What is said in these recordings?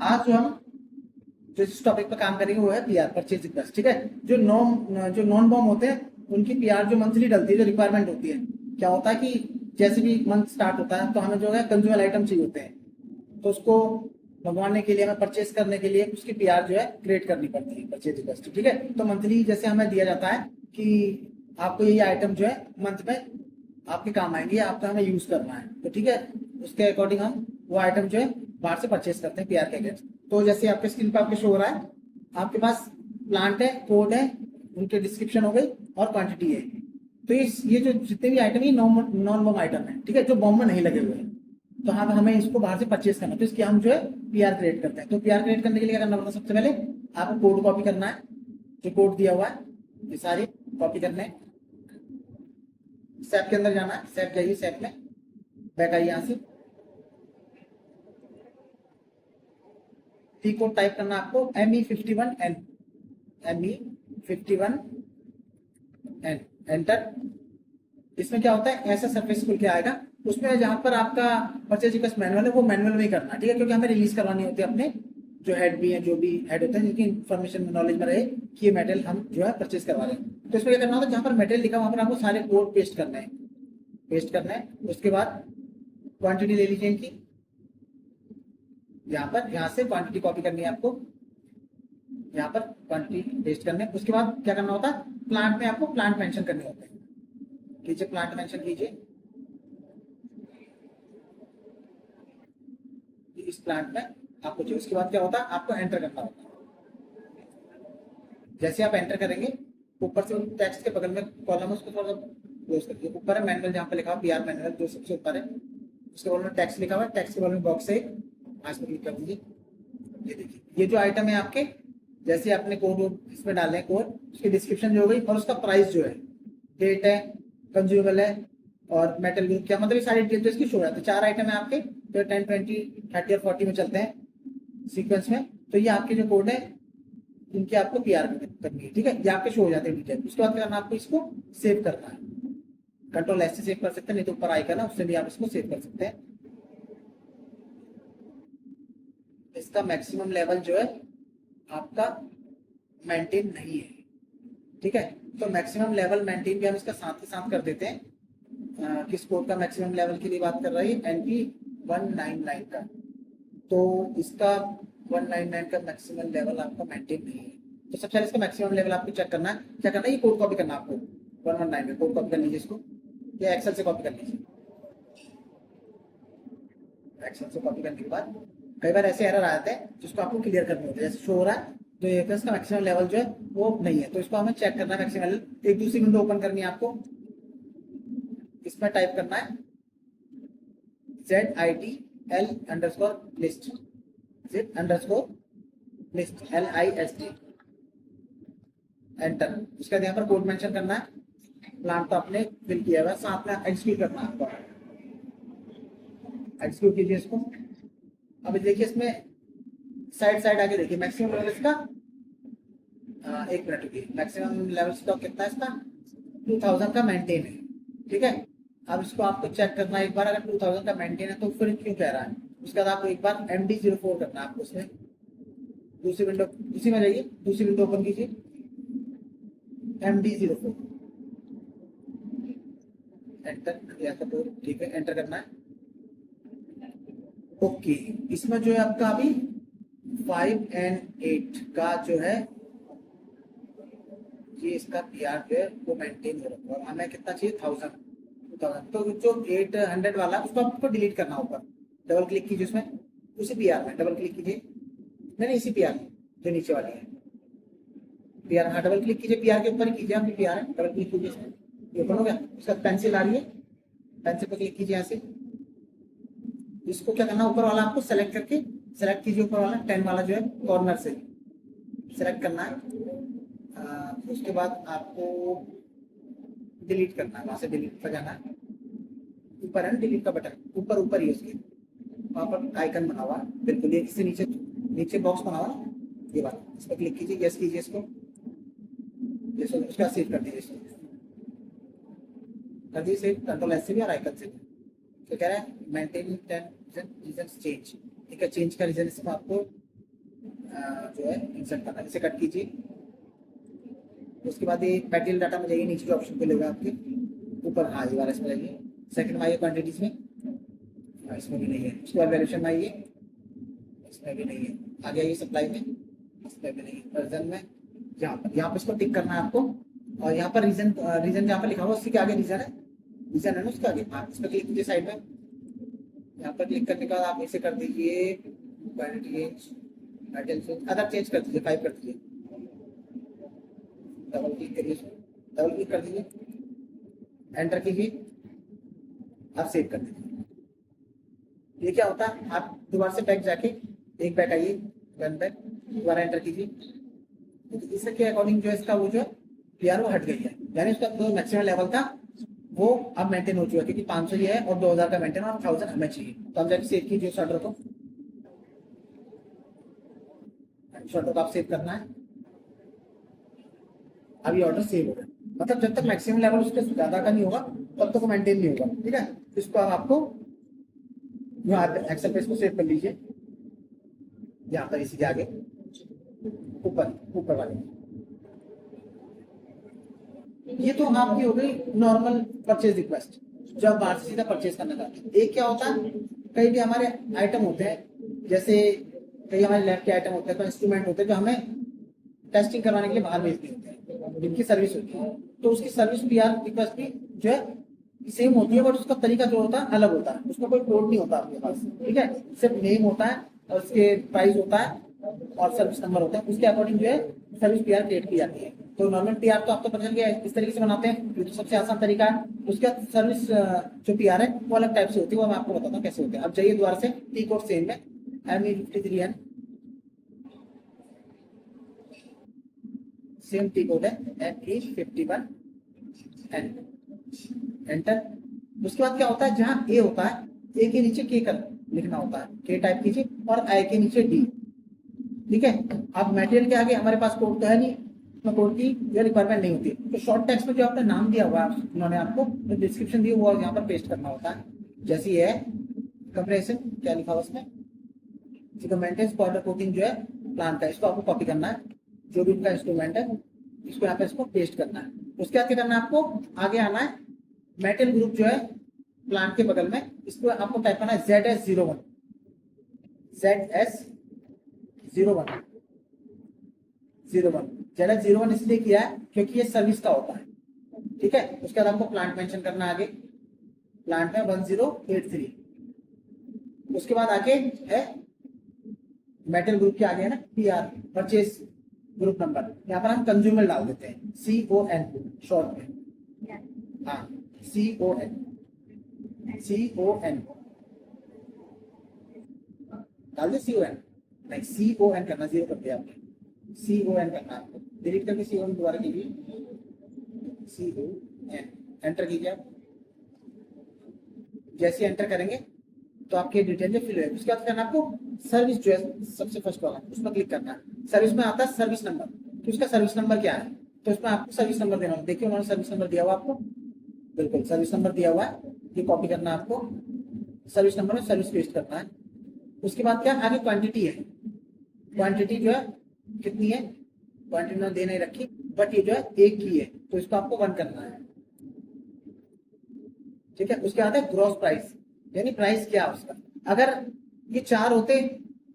आज जो जिस टॉपिक पर काम करेंगे वो है पीआर, परचेज रिक्वेस्ट। ठीक है, जो नॉन बॉम होते हैं उनकी पीआर जो मंथली डलती है, जो रिक्वायरमेंट होती है, क्या होता है कि जैसे भी मंथ स्टार्ट होता है तो हमें जो है कंज्यूमर आइटम चाहिए होते हैं, तो उसको मंगवाने के लिए, हमें परचेज करने के लिए उसकी पीआर जो है क्रिएट करनी पड़ती है, परचेज रिक्वेस्ट। ठीक है, तो मंथली जैसे हमें दिया जाता है कि आपको ये आइटम जो है मंथ में आपके काम आएंगे, आपका हमें यूज करना है, तो ठीक है, उसके अकॉर्डिंग हम वो आइटम जो है बाहर से परचेज करते हैं पीआर के अगेंस्ट। तो जैसे आपके स्क्रीन पर आपके शो हो रहा है, आपके पास प्लांट है, कोड है, उनके डिस्क्रिप्शन हो गई और क्वांटिटी है। तो ये जो जितने भी आइटम है नॉन बॉम आइटम है, ठीक है, जो बॉम में नहीं लगे हुए हैं, तो हम हमें इसको बाहर से परचेज करना है, तो इसकी हम जो है पीआर क्रिएट करते हैं। तो पीआर क्रिएट करने के लिए क्या करना पड़ता है, सबसे पहले आपको कोड कॉपी करना है, जो कोड दिया हुआ है ये सारे कॉपी करने हैं। सैप के अंदर जाना है, सैप जाइए, सैप में बैक आइए, यहाँ से टी कोड टाइप करना आपको, ME51N, ME51N, एंटर। इसमें क्या होता है, ऐसा सर्फेस खुल के आएगा, उसमें जहां पर आपका परचेज रिक्वेस्ट मैनुअल है वो मैनुअल में ही करना, ठीक है, क्योंकि हमें रिलीज करवानी होती है अपने जो हेड भी है, जो भी हेड होते हैं, जिनकी इन्फॉर्मेशन नॉलेज में रहे कि ये मेटेरियल हम जो है परचेज करवा रहे हैं। तो इसमें क्या करना होता है, जहां पर मेटेरियल लिखा वहां पर आपको सारे कोड पेस्ट करना है, पेस्ट करना है। उसके बाद क्वांटिटी ले लीजिए इनकी, यहाँ पर, यहाँ से क्वांटिटी कॉपी करनी है आपको, यहाँ पर क्वांटिटी पेस्ट करने। उसके बाद क्या करना होता है, प्लांट में आपको प्लांट मेंशन करने होते हैं, कीजिए प्लांट मेंशन कीजिए इस प्लांट में आपको चाहिए। उसके बाद क्या होता है, आपको एंटर करना होता है। जैसे आप एंटर करेंगे, ऊपर से टेक्स्ट के बगल में कॉलम है, उसको थोड़ा सा क्लोज करके, ऊपर है मैनुअल, जहाँ पे लिखा हुआ पीआर मैनुअल जो सबसे ऊपर है, उसके बगल में टेक्स्ट लिखा हुआ है, टेक्स्ट के बगल में बॉक्स है, आज पर क्लिक कर दीजिए। ये देखिए, ये जो आइटम है आपके, जैसे आपने कोड इसमें डाले हैं, कोड उसकी डिस्क्रिप्शन जो हो गई और उसका प्राइस जो है, डेट है, कंज्यूमेबल है और मेटल ग्रुप क्या, मतलब ये सारी डिटेल तो इसकी शो है। तो 4 आइटम है आपके, तो 10, 20, 30 और 40 में चलते हैं सीक्वेंस में। तो ये आपके जो कोड है इनकी आपको पीआर करनी है, ठीक है, ये आपके शो हो जाते हैं डिटेल। उसके बाद क्या करना, आपको इसको सेव करना है, कंट्रोल S से सेव कर सकते हैं, नहीं तो ऊपर आइकन है उससे भी आप इसको सेव कर सकते हैं। इसका मैक्सिमम लेवल जो है आपका मेंटेन नहीं है, ठीक है, तो मैक्सिमम लेवल मेंटेन भी हम इसका साथ ही साथ कर देते हैं। किस कोड का मैक्सिमम लेवल के लिए बात कर रहा है, NP199 का, तो इसका 199 का मैक्सिमम लेवल आपका मेंटेन नहीं है। तो सबसे पहले इसका मैक्सिमम लेवल आपको चेक करना है, क्या करना है, ये कोड कॉपी करना है आपको, 119 में कोड कॉपी कर लीजिए इसको, या एक्सेल से कॉपी कर लीजिए। एक्सेल से कॉपी करने के बाद कई बार ऐसे एरर आ जाते हैं जिसको आपको क्लियर करने होते हैं, जैसे शो हो रहा है जो ये इसका मैक्सिमम लेवल जो है वो नहीं है, तो इसको हमें चेक करना है मैक्सिमम लेवल। एक दूसरी विंडो ओपन करनी है आपको, इसमें टाइप करना है ZITL_list, Z_list, एंटर। उसके बाद यहाँ पर कोड मेंशन करना है, प्लांट तो आपने फिल किया हुआ है, साथ में एग्जीक्यूट करना है आपको, एग्जीक्यूट कीजिए इसको। अब देखिए इसमें साइड साइड आगे देखिए, मैक्सिमम लेवल इसका 1 मिनट रुकिए, मैक्सिमम लेवल स्टॉक कितना है इसका, 2000 का मेंटेन है, ठीक है। अब इसको आपको चेक करना है एक बार, अगर 2000 का मेंटेन है तो फिर क्यों कह रहा है। उसके बाद आपको एक बार MD04 करना है आपको, उसमें दूसरी विंडो, उसी में जाइए, दूसरी विंडो ओपन कीजिए, MD04, एंटर, ठीक है, एंटर करना है। ओके, इसमें जो है आपका अभी 5 and 8 का जो है ये इसका पीआर जो है वो मेंटेन हो रखा है, और हमें कितना चाहिए, 1000, तो जो 800 वाला उसको आपको डिलीट करना होगा। डबल क्लिक कीजिए उसमें, उसी पीआर में डबल क्लिक कीजिए, नहीं इसी पीआर में जो नीचे वाली है पीआर, हाँ डबल क्लिक कीजिए, पीआर के ऊपर ही कीजिए, आपकी पीआर है, डबल क्लिक कीजिए इसमें, ये ओपन हो गया। उसका पेंसिल आ रही है, पेंसिल पर क्लिक कीजिए यहाँ से, इसको क्या करना, ऊपर वाला आपको सेलेक्ट करके, सेलेक्ट कीजिए ऊपर वाला 10 वाला जो है कॉर्नर से सेलेक्ट करना है। उसके बाद आपको डिलीट करना है, वहां से डिलीट पर जाना है, ऊपर है ना डिलीट का बटन, ऊपर ऊपर ही उसके वहां पर आइकन बना हुआ है, बिल्कुल ये इससे नीचे नीचे बॉक्स बना हुआ है, ये बात, इस पर क्लिक कीजिए, यस कीजिए इसको, उसका सेव कर दीजिए, इसको कर दीजिए सेव, कंट्रोल S से भी और आइकन से भी। तो कह रहा है मेंटेन 10 रीजन चेंज, ठीक है, चेंज का रीजन इसमें आपको जो है इंसर्ट करना है, इसे कट कीजिए। उसके बाद ये मटेरियल डाटा में जाइए, नीचे जो ऑप्शन मिलेगा आपके ऊपर, हाँ ये वाला इसमें जाइए, सेकंड में आइए क्वान्टिटीज में, इसमें भी नहीं है। उसके बाद वैल्यूएशन में आइए, इसमें भी नहीं है। आगे आइए सप्लाई में, इसमें भी नहीं है। वर्जन में यहाँ पर इसको टिक करना है आपको, और यहाँ पर रीजन जहाँ पर लिखा हुआ उसके आगे रीजन है ना उसके आगे, हाँ इस पर क्लिक कीजिए साइड में। यहाँ पर क्लिक करने के बाद आप इसे कर दीजिए अदर चेंज कर दीजिए, 5 कर दीजिए। डबल क्लिक करिए, डबल क्लिक कर दीजिए, एंटर कीजिए, आप सेव कर दीजिए। ये क्या होता है, आप दोबारा से बैक जाके एक बैक आइए, वन बैक, दोबारा एंटर कीजिए। तो इसके अकॉर्डिंग जो है इसका वो जो पीआर वो हट गई है, यानी उसका जो मैक्सिमम लेवल था वो अब मेंटेन हो चुका है, क्योंकि 500 ही है और 2000 का मेंटेन और 1000 हमें चाहिए। तो हम जाके सेव कीजिए उस ऑर्डर को, ऑर्डर को आप सेव करना है। अब ये ऑर्डर सेव हो गया, मतलब जब तक मैक्सिमम लेवल उसके ज्यादा का नहीं होगा तब तक वो मेंटेन नहीं होगा, ठीक है। इसको अब आपको यहाँ एक्सेल पे इसको सेव कर लीजिए, यहाँ पर इसी के आगे ऊपर वाले। ये तो आपकी हो गई नॉर्मल परचेज रिक्वेस्ट, जो आप बाहर से सीधा परचेज करना चाहते हैं। एक क्या होता है, कई भी हमारे आइटम होते हैं, जैसे कई हमारे लैब के आइटम होते हैं, कोई इंस्ट्रूमेंट होते हैं जो हमें टेस्टिंग करवाने के लिए बाहर भेजने होते हैं, जिनकी सर्विस होती है, तो उसकी सर्विस पीआर रिक्वेस्ट भी जो है सेम होती है, बट उसका तरीका जो होता है अलग होता है। उसमें कोई कोड नहीं होता आपके पास, ठीक है, सिर्फ नेम होता है और उसके प्राइस होता है और सर्विस नंबर होता है, उसके अकॉर्डिंग जो है सर्विस पीआर क्रिएट की जाती है। तो नॉर्मल पीआर तो आपको पता चल गया इस तरीके से बनाते हैं, ये तो सबसे आसान तरीका है। उसके बाद सर्विस जो पीआर है वो अलग टाइप से होती है, वो मैं आपको बताता हूँ कैसे होते हैं। अब जाइए दोबारा से टी कोड सेम में ME53N, सेम टी कोड है ME51N, एंटर। उसके बाद क्या होता है, जहां ए होता है, ए के नीचे के कर लिखना होता है, के टाइप कीजिए, और आई के नीचे डी, ठीक है। अब मटेरियल के आगे हमारे पास कोड तो है नहीं, कोड की ये रिक्वायरमेंट नहीं होती, तो शॉर्ट टेक्स्ट में जो आपका नाम दिया हुआ है उन्होंने आपको जो डिस्क्रिप्शन दी वो यहाँ पर पेस्ट करना होता है। जैसे ये है कंप्रेशन, क्या लिखा हुआ उसमें, मेंटेनेंस पाउडर कोटिंग जो है प्लांट का, इसको आपको कॉपी करना है, जो भी इनका इंस्ट्रूमेंट है इसको यहाँ पे इसको पेस्ट करना है। उसके बाद क्या करना है, आपको आगे आना है, मेटल ग्रुप जो है प्लांट के बगल में, इसको आपको टाइप करना है ZS01, ZS01 इसलिए किया है क्योंकि ये सर्विस का होता है, ठीक है। उसके बाद आपको प्लांट मेंशन करना है आगे, प्लांट में 1083। उसके बाद आगे है मेटल ग्रुप के आगे है ना PR, परचेज ग्रुप नंबर, यहाँ पर हम कंज्यूमर डाल देते हैं CON शॉर्ट में, हाँ CON डाल दे, CON नहीं, CON करना, जीरो कर दिया आपने, CON करना आपको, डिलीट करके CON दोबारा कीजिए, CON एंटर कीजिए आप। जैसे एंटर करेंगे तो आपके डिटेल जो फिल होगी, उसके बाद करना आपको सर्विस जो है सबसे फर्स्ट वाला उसमें क्लिक करना है। सर्विस में आता है सर्विस नंबर, तो उसका सर्विस नंबर क्या है, तो इसमें आपको सर्विस नंबर देना होगा। देखिए उन्होंने सर्विस नंबर दिया हुआ आपको, बिल्कुल सर्विस नंबर दिया हुआ है, ये कॉपी करना है आपको, सर्विस नंबर में सर्विस पेस्ट करना है। उसके बाद क्या आगे क्वांटिटी है, क्वांटिटी जो है कितनी है, क्वांटिटी में दे नहीं रखी, बट ये जो है एक की है, तो इसको आपको 1 करना है, ठीक है। उसके बाद है ग्रॉस प्राइस, यानी प्राइस क्या है उसका, अगर ये 4 होते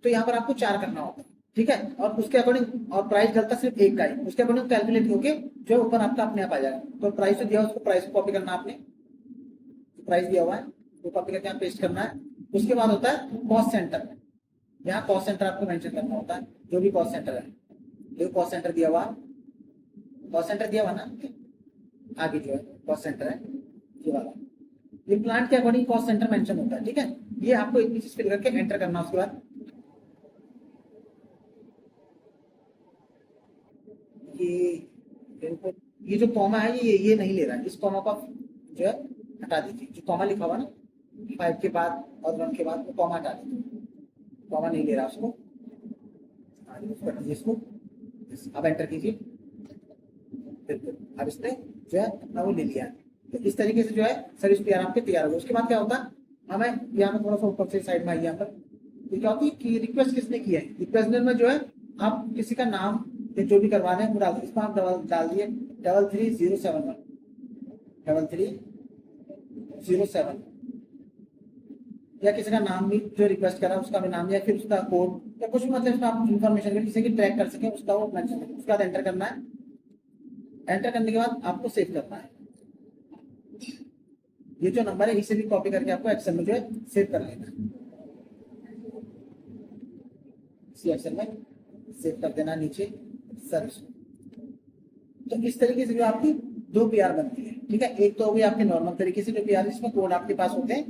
तो यहाँ पर आपको 4 करना होता, ठीक है। और उसके अकॉर्डिंग, और प्राइस डलता सिर्फ एक का ही, उसके अकॉर्डिंग कैलकुलेट होके जो ऊपर आपका अपने आप आ जाएगा। तो प्राइस जो दिया उसको प्राइस को कॉपी करना आपने, प्राइस दिया हुआ है वो कॉपी करके यहाँ पेस्ट करना है। उसके बाद होता है कॉस्ट सेंटर, यहाँ कॉस्ट सेंटर आपको मेंशन करना होता है, जो भी कॉस्ट सेंटर है, जो कॉस्ट सेंटर दिया हुआ, कॉस्ट सेंटर दिया हुआ ना आगे जो है कॉस्ट सेंटर है ये वाला, ये प्लांट के अकॉर्डिंग कॉस्ट सेंटर मेंशन होता है, ठीक है। ये आपको इतनी चीज फिल करके एंटर करना। उसके बाद ये जो कॉमा है ये नहीं ले रहा है, इस कॉमा को जो है हटा दीजिए, जो कॉमा लिखा हुआ ना 5 के बाद और 1 के बाद वो कॉमा हटा दीजिए, कॉमा नहीं ले रहा उसको, इसको अब एंटर कीजिए, बिल्कुल अब इसने जो है अपना वो ले लिया। तो इस तरीके से जो है सर्विस पीआर आपके तैयार होगा। उसके बाद क्या होता है, हमें यहाँ पर थोड़ा सा ऊपर से साइड में आइए, यहाँ पर तो क्या होती है कि रिक्वेस्ट किसने की है, रिक्वेस्ट में जो है आप किसी का नाम जो भी करवाना है वो डाल दीजिए। इसमें आप डाल दिए 33071 3307 या किसी का नाम भी जो रिक्वेस्ट करा उसका भी नाम या फिर उसका कोड या कुछ भी, मतलब इसमें आप इन्फॉर्मेशन किसी की ट्रैक कर सके उसका वो मेंशन करें। उसके बाद एंटर करना है। एंटर करने के बाद आपको सेव करना है। ये जो नंबर है इसे भी कॉपी करके आपको एक्सेल में जो है सेव कर लेना है। इसी एक्सेल में सेव कर देना नीचे सर्च। तो इस तरीके से जो आपकी 2 पीआर बनती है, ठीक है। एक तो होगी आपके नॉर्मल तरीके से जो पीआर जिसमें कोड आपके पास होते हैं,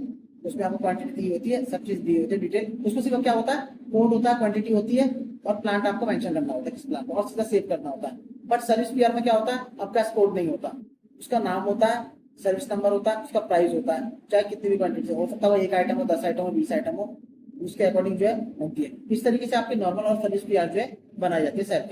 उसमें आपको क्वांटिटी दी होती है, सब चीज दी होती है डिटेल। उसमें सिर्फ क्या होता है, कोड होता है, क्वांटिटी होती है और प्लांट आपको मेंशन करना होता है किस प्लांट और सीधा सेव करना होता है। बट सर्विस पीआर में क्या होता है, आपका कोड नहीं होता, उसका नाम होता है, सर्विस नंबर होता है, उसका प्राइस होता है, चाहे कितनी भी क्वांटिटी हो सकता है, 1 आइटम हो, 10 आइटम हो, 20 आइटम हो, उसके अकॉर्डिंग जो है होती है। इस तरीके से आपके नॉर्मल और सर्विस पीआर जो है बनाई जाती है सर।